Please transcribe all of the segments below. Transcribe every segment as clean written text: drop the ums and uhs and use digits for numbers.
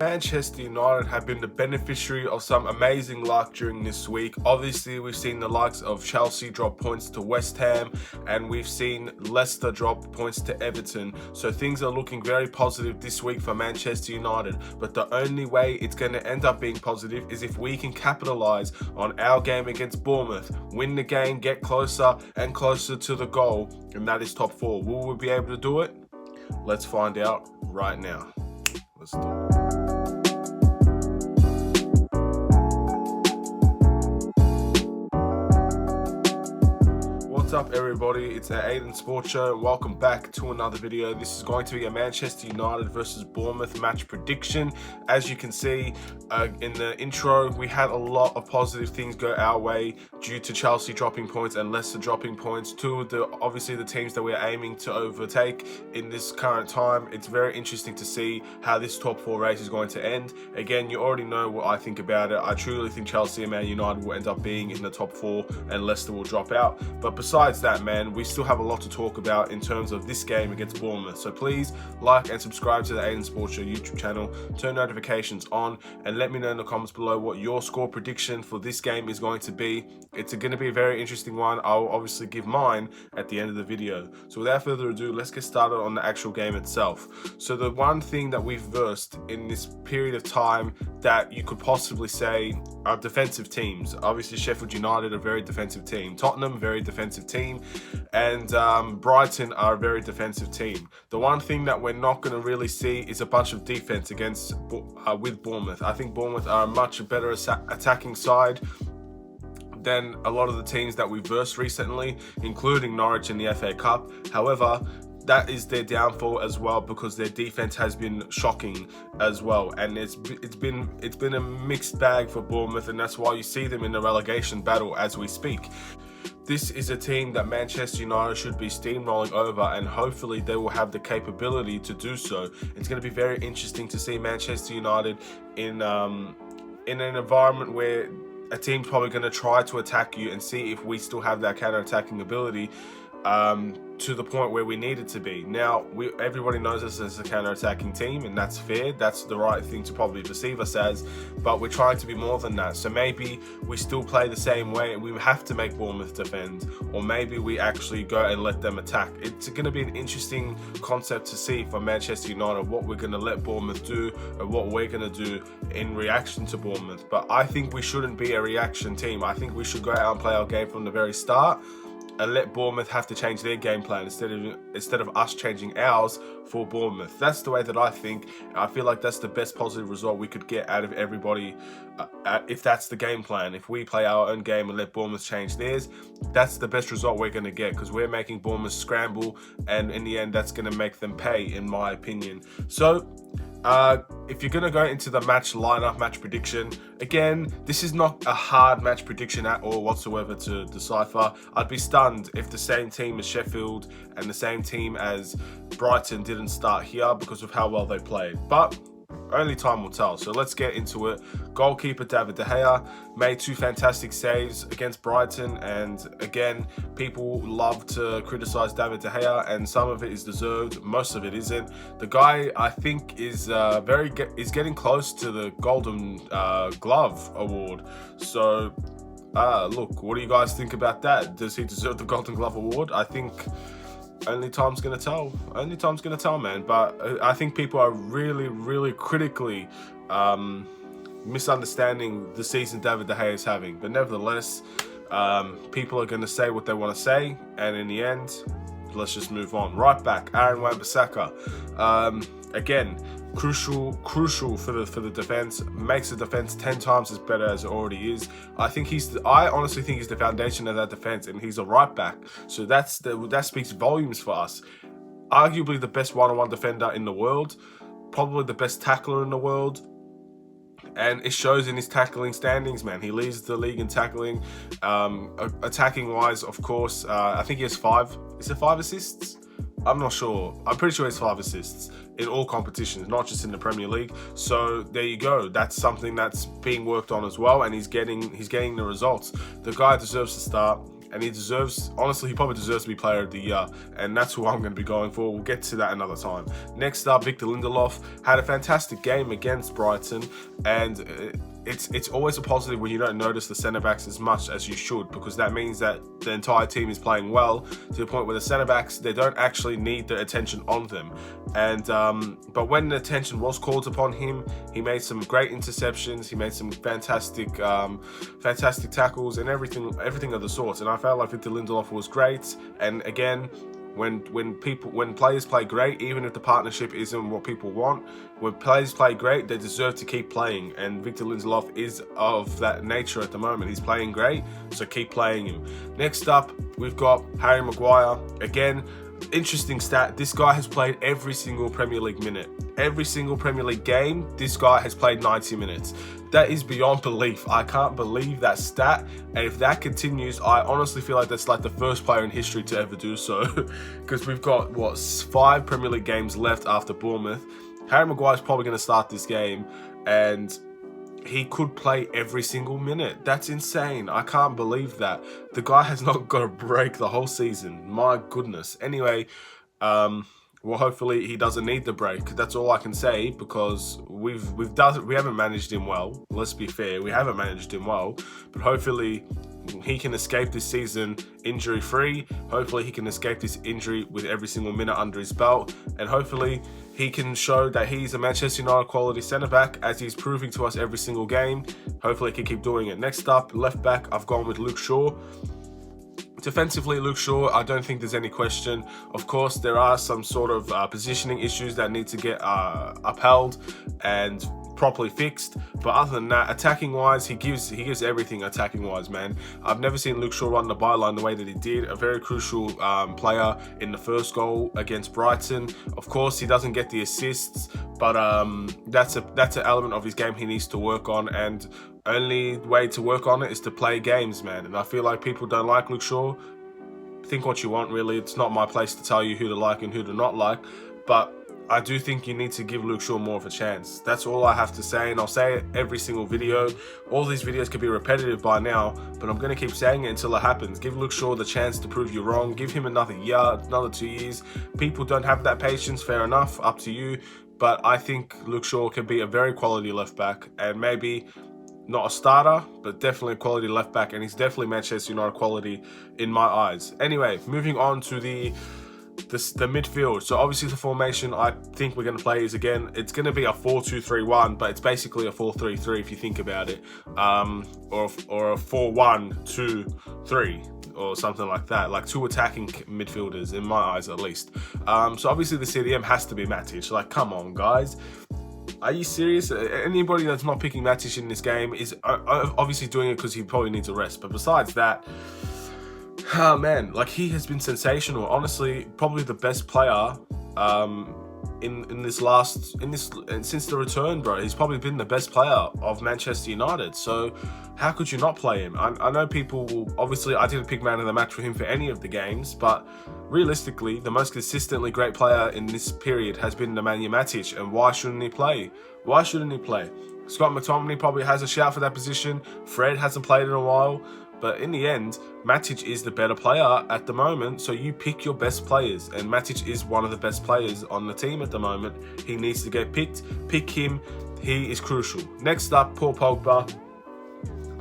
Manchester United have been the beneficiary of some amazing luck during this week. Obviously, we've seen the likes of Chelsea drop points to West Ham, and we've seen Leicester drop points to Everton. So things are looking very positive this week for Manchester United. But the only way it's going to end up being positive is if we can capitalise on our game against Bournemouth, win the game, get closer and closer to the goal, and that is top 4. Will we be able to do it? Let's find out right now. Let's do it. What's up everybody, it's Aidan Sports Show. Welcome back to another video. This is going to be a Manchester United versus Bournemouth match prediction. As you can see in the intro, we had a lot of positive things go our way due to Chelsea dropping points and Leicester dropping points. Two of the obviously the teams that we're aiming to overtake in this current time. It's very interesting to see how this top 4 race is going to end. Again, you already know what I think about it. I truly think Chelsea and Man United will end up being in the top 4 and Leicester will drop out. But besides that, man, we still have a lot to talk about in terms of this game against Bournemouth. So please like and subscribe to the Aidan Sports Show YouTube channel, turn notifications on, and let me know in the comments below what your score prediction for this game is going to be. It's going to be a very interesting one. I'll obviously give mine at the end of the video. So without further ado, let's get started on the actual game itself. So the one thing that we've versed in this period of time that you could possibly say are defensive teams. Obviously Sheffield United are a very defensive team, Tottenham very defensive team, and Brighton are a very defensive team. The one thing that we're not going to really see is a bunch of defense against with Bournemouth. I think Bournemouth are a much better attacking side than a lot of the teams that we've versed recently, including Norwich in the FA Cup. However, that is their downfall as well, because their defense has been shocking as well, and it's been a mixed bag for Bournemouth, and that's why you see them in the relegation battle as we speak. This is a team that Manchester United should be steamrolling over, and hopefully they will have the capability to do so. It's going to be very interesting to see Manchester United in an environment where a team's probably going to try to attack you, and see if we still have that counter-attacking ability to the point where we need it to be. Now, everybody knows us as a counter-attacking team, and that's fair. That's the right thing to probably perceive us as, but we're trying to be more than that. So maybe we still play the same way and we have to make Bournemouth defend, or maybe we actually go and let them attack. It's going to be an interesting concept to see for Manchester United, what we're going to let Bournemouth do and what we're going to do in reaction to Bournemouth. But I think we shouldn't be a reaction team. I think we should go out and play our game from the very start, and let Bournemouth have to change their game plan instead of us changing ours for Bournemouth. That's the way that I think. I feel like that's the best positive result we could get out of everybody if that's the game plan. If we play our own game and let Bournemouth change theirs, that's the best result we're going to get, because we're making Bournemouth scramble, and in the end that's going to make them pay, in my opinion. So if you're going to go into the match lineup, match prediction, again, this is not a hard match prediction at all whatsoever to decipher. I'd be stunned if the same team as Sheffield and the same team as Brighton didn't start here because of how well they played. But only time will tell. So let's get into it. Goalkeeper David De Gea made 2 fantastic saves against Brighton, and again, people love to criticize David De Gea, and some of it is deserved, most of it isn't. The guy, I think, is getting close to the Golden Glove award. So look, what do you guys think about that? Does he deserve the Golden Glove award? I think only time's gonna tell. Only time's gonna tell, man. But I think people are really critically misunderstanding the season David De Gea is having. But nevertheless, people are gonna say what they want to say, and in the end, let's just move on. Right back, Aaron Wan-Bissaka. Again, crucial for the defense. Makes the defense 10 times as better as it already is. I honestly think he's the foundation of that defense, and he's a right back. So that speaks volumes for us. Arguably the best one-on-one defender in the world, probably the best tackler in the world, and it shows in his tackling standings, man. He leads the league in tackling. Attacking wise, of course, I think he has 5. Is it 5 assists? I'm not sure. I'm pretty sure he has 5 assists in all competitions, not just in the Premier League. So there you go. That's something that's being worked on as well, and he's getting the results. The guy deserves to start. and he deserves, honestly, he probably deserves to be player of the year, and that's who I'm going to be going for. We'll get to that another time. Next up, Victor Lindelof had a fantastic game against Brighton, and it's always a positive when you don't notice the centre-backs as much as you should, because that means that the entire team is playing well to the point where the centre-backs, they don't actually need the attention on them. And but when the attention was called upon him, he made some great interceptions, he made some fantastic tackles and everything of the sorts. And I felt like Victor Lindelof was great. And again, when players play great, even if the partnership isn't what people want, when players play great, they deserve to keep playing. And Victor Lindelof is of that nature at the moment. He's playing great, so keep playing him. Next up, we've got Harry Maguire. Again, interesting stat. This guy has played every single Premier League minute. Every single Premier League game, this guy has played 90 minutes. That is beyond belief. I can't believe that stat. And if that continues, I honestly feel like that's like the first player in history to ever do so. Because we've got, 5 Premier League games left after Bournemouth. Harry Maguire's probably going to start this game, and he could play every single minute. That's insane. I can't believe that. The guy has not got a break the whole season. My goodness. Anyway, well, hopefully he doesn't need the break. That's all I can say, because we haven't managed him well. Let's be fair, we haven't managed him well. But hopefully he can escape this season injury-free. Hopefully he can escape this injury with every single minute under his belt. And hopefully he can show that he's a Manchester United quality centre-back, as he's proving to us every single game. Hopefully he can keep doing it. Next up, left-back, I've gone with Luke Shaw. Defensively, Luke Shaw, I don't think there's any question. Of course, there are some sort of positioning issues that need to get upheld and properly fixed. But other than that, attacking-wise, he gives everything attacking-wise, man. I've never seen Luke Shaw run the byline the way that he did. A very crucial player in the first goal against Brighton. Of course, he doesn't get the assists, but that's an element of his game he needs to work on, and only way to work on it is to play games, man. And I feel like people don't like Luke Shaw. Think what you want, really. It's not my place to tell you who to like and who to not like, but I do think you need to give Luke Shaw more of a chance. That's all I have to say, and I'll say it every single video. All these videos could be repetitive by now, but I'm going to keep saying it until it happens. Give Luke Shaw the chance to prove you wrong. Give him another year, another 2 years. People don't have that patience, fair enough, up to you. But I think Luke Shaw can be a very quality left back, and maybe not a starter, but definitely a quality left back, and he's definitely Manchester United quality in my eyes. Anyway, moving on to the midfield. So obviously the formation I think we're going to play is, again, it's going to be a 4-2-3-1, but it's basically a 4-3-3 if you think about it, or a 4-1-2-3 or something like that, like 2 attacking midfielders in my eyes at least. So obviously the CDM has to be Matic. Like, come on, guys. Are you serious? Anybody that's not picking Matic in this game is obviously doing it because he probably needs a rest. But besides that, oh man, like, he has been sensational. Honestly, probably the best player since the return, bro. He's probably been the best player of Manchester United. So how could you not play him? I know people will, obviously I didn't pick man of the match for him for any of the games, but realistically, the most consistently great player in this period has been Nemanja Matic, and why shouldn't he play? Why shouldn't he play? Scott McTominay probably has a shout for that position. Fred hasn't played in a while. But in the end, Matic is the better player at the moment, so you pick your best players. And Matic is one of the best players on the team at the moment. He needs to get picked. Pick him. He is crucial. Next up, Paul Pogba.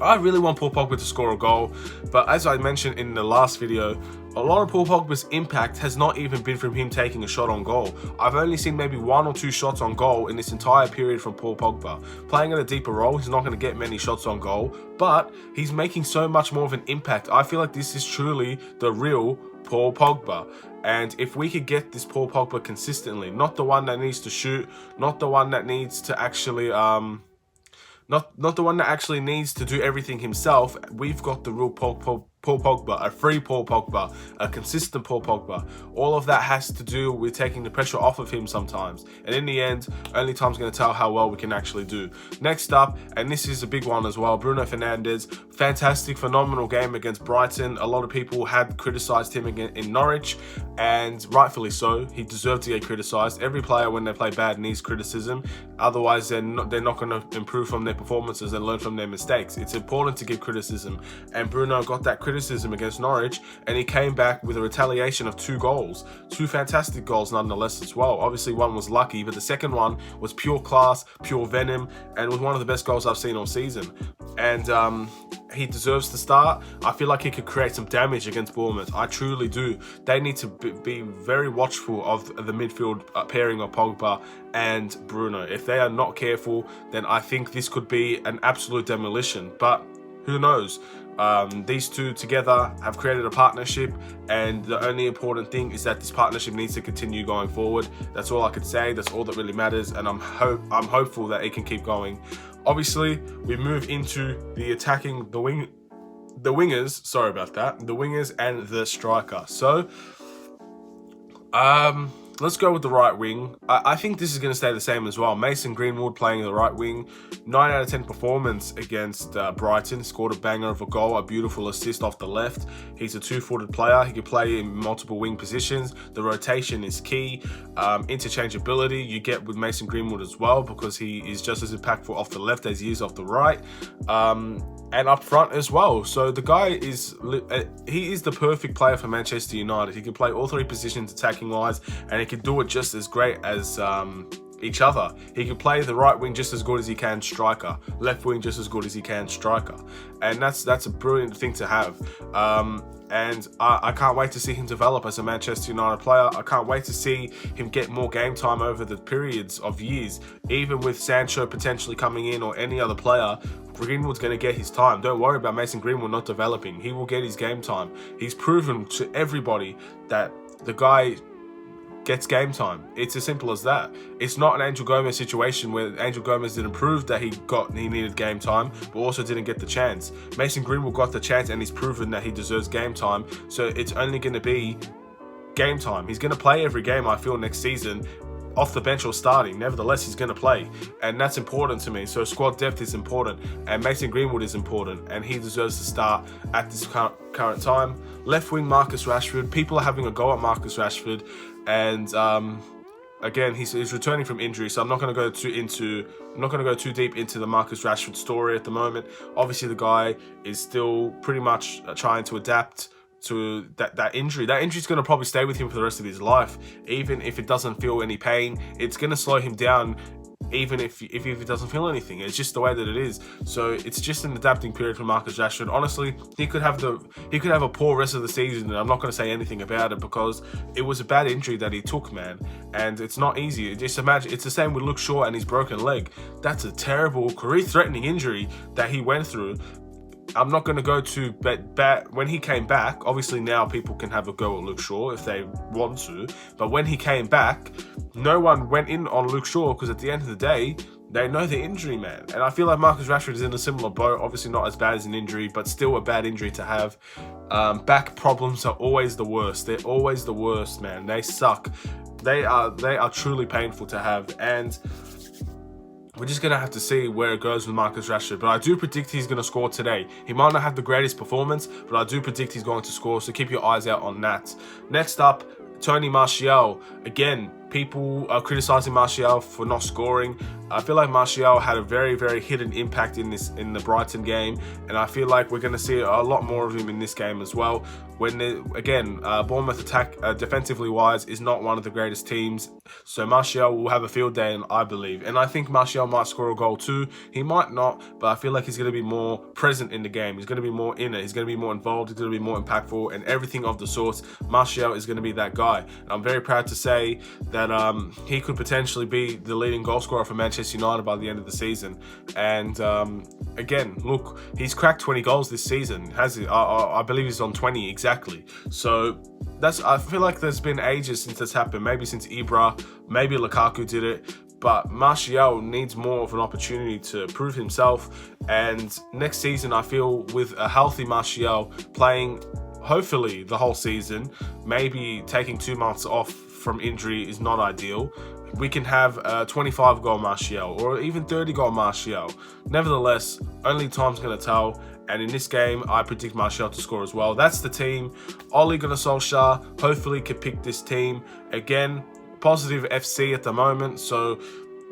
I really want Paul Pogba to score a goal, but as I mentioned in the last video, a lot of Paul Pogba's impact has not even been from him taking a shot on goal. I've only seen maybe 1 or 2 shots on goal in this entire period from Paul Pogba. Playing at a deeper role, he's not going to get many shots on goal, but he's making so much more of an impact. I feel like this is truly the real Paul Pogba. And if we could get this Paul Pogba consistently, not the one that needs to shoot, not the one that needs to actually not the one that actually needs to do everything himself. We've got the real Paul Pogba, a free Paul Pogba, a consistent Paul Pogba. All of that has to do with taking the pressure off of him sometimes. And in the end, only time's going to tell how well we can actually do. Next up, and this is a big one as well, Bruno Fernandes. Fantastic, phenomenal game against Brighton. A lot of people had criticised him again in Norwich, and rightfully so. He deserved to get criticised. Every player, when they play bad, needs criticism. Otherwise, they're not going to improve from their performances and learn from their mistakes. It's important to give criticism, and Bruno got that criticism criticism against Norwich, and he came back with a retaliation of 2 goals. 2 fantastic goals nonetheless as well. Obviously one was lucky, but the second one was pure class, pure venom, and was one of the best goals I've seen all season. And he deserves to start. I feel like he could create some damage against Bournemouth. I truly do. They need to be very watchful of the midfield pairing of Pogba and Bruno. If they are not careful, then I think this could be an absolute demolition. But who knows? These two together have created a partnership, and the only important thing is that this partnership needs to continue going forward. That's all I could say. That's all that really matters, and I'm hopeful that it can keep going. Obviously, we move into the attacking the wingers. Sorry about that. The wingers and the striker. So, let's go with the right wing. I think this is going to stay the same as well. Mason Greenwood playing the right wing. 9 out of 10 performance against Brighton. Scored a banger of a goal, a beautiful assist off the left. He's a 2-footed player. He can play in multiple wing positions. The rotation is key. Interchangeability you get with Mason Greenwood as well, because he is just as impactful off the left as he is off the right. And up front as well. So the guy is the perfect player for Manchester United. He can play all 3 positions attacking wise, and he can do it just as great as each other. He can play the right wing just as good as he can striker, left wing just as good as he can striker, and that's a brilliant thing to have. And I can't wait to see him develop as a Manchester United player. I can't wait to see him get more game time over the periods of years. Even with Sancho potentially coming in or any other player, Greenwood's going to get his time. Don't worry about Mason Greenwood not developing. He will get his game time. He's proven to everybody that the guy gets game time. It's as simple as that. It's not an Angel Gomez situation where Angel Gomez didn't prove that he needed game time, but also didn't get the chance. Mason Greenwood got the chance, and he's proven that he deserves game time. So it's only going to be game time. He's going to play every game, I feel, next season, off the bench or starting. Nevertheless, he's going to play, and that's important to me. So squad depth is important, and Mason Greenwood is important, and he deserves to start at this current time. Left wing Marcus Rashford. People are having a go at Marcus Rashford, and again, he's returning from injury, so I'm not going to go too deep into the Marcus Rashford story at the moment. Obviously, the guy is still pretty much trying to adapt to that injury. That injury's going to probably stay with him for the rest of his life. Even if it doesn't feel any pain, it's going to slow him down. Even if he doesn't feel anything, it's just the way that it is. So it's just an adapting period for Marcus Rashford. Honestly, he could have a poor rest of the season, and I'm not going to say anything about it, because it was a bad injury that he took, man. And it's not easy. Just imagine, it's the same with Luke Shaw and his broken leg. That's a terrible, career-threatening injury that he went through. I'm not going to go to bad. When he came back, obviously now people can have a go at Luke Shaw if they want to, but when he came back, no one went in on Luke Shaw, because at the end of the day, they know the injury, man. And I feel like Marcus Rashford is in a similar boat. Obviously not as bad as an injury, but still a bad injury to have. Back problems are always the worst. They're always the worst, man. They suck. They are truly painful to have, and we're just going to have to see where it goes with Marcus Rashford. But I do predict he's going to score today. He might not have the greatest performance, but I do predict he's going to score, so keep your eyes out on that. Next up, Tony Martial. Again, people are criticizing Martial for not scoring. I feel like Martial had a very, very hidden impact in the Brighton game, and I feel like we're going to see a lot more of him in this game as well. Bournemouth attack defensively wise is not one of the greatest teams, so Martial will have a field day, and I believe. And I think Martial might score a goal too. He might not, but I feel like he's going to be more present in the game. He's going to be more in it. He's going to be more involved. He's going to be more impactful, and everything of the sorts. Martial is going to be that guy. And I'm very proud to say that he could potentially be the leading goal scorer for Manchester United by the end of the season. And again, look, he's cracked 20 goals this season, has he? I believe he's on 20 exactly. So I feel like there's been ages since this happened. Maybe since Ibra, maybe Lukaku did it. But Martial needs more of an opportunity to prove himself. And next season, I feel with a healthy Martial playing, hopefully the whole season, maybe taking 2 months off from injury is not ideal. We can have a 25-goal Martial or even 30-goal Martial. Nevertheless, only time's going to tell. And in this game, I predict Martial to score as well. That's the team. Ole Gunnar Solskjaer hopefully can pick this team. Again, positive FC at the moment. So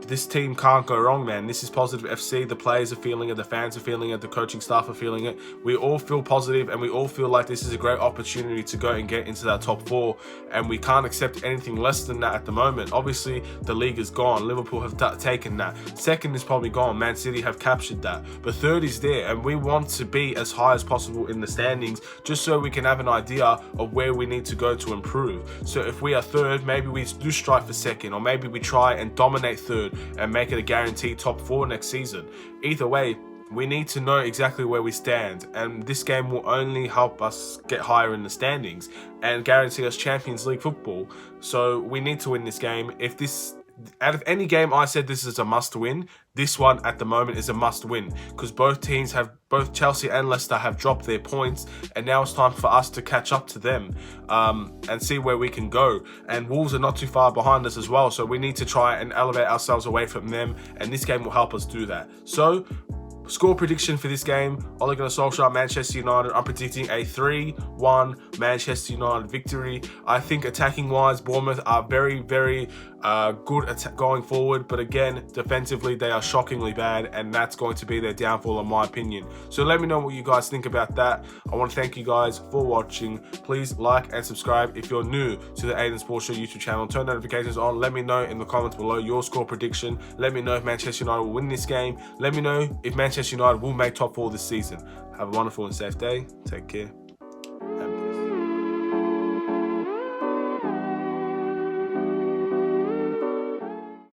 this team can't go wrong, man. This is positive FC. The players are feeling it, the fans are feeling it, the coaching staff are feeling it. We all feel positive, and we all feel like this is a great opportunity to go and get into that top 4, and we can't accept anything less than that at the moment. Obviously, the league is gone. Liverpool have taken that. Second is probably gone. Man City have captured that. But third is there, and we want to be as high as possible in the standings just so we can have an idea of where we need to go to improve. So if we are third, maybe we do strive for second, or maybe we try and dominate third and make it a guaranteed top 4 next season. Either way, we need to know exactly where we stand, and this game will only help us get higher in the standings and guarantee us Champions League football. So we need to win this game. Out of any game I said this is a must win, this one at the moment is a must win, because both Chelsea and Leicester have dropped their points, and now it's time for us to catch up to them and see where we can go. And Wolves are not too far behind us as well, so we need to try and elevate ourselves away from them, and this game will help us do that. So score prediction for this game: Ole Gunnar Solskjaer, Manchester United. I'm predicting a 3-1 Manchester United victory. I think attacking wise, Bournemouth are very, very good at going forward, but again, defensively they are shockingly bad, and that's going to be their downfall in my opinion. So let me know what you guys think about that. I want to thank you guys for watching. Please like and subscribe if you're new to the Aidan Sports Show YouTube channel. Turn notifications on. Let me know in the comments below your score prediction. Let me know if Manchester United will win this game. Let me know if Manchester United will make top 4 this season. Have a wonderful and safe day. Take care.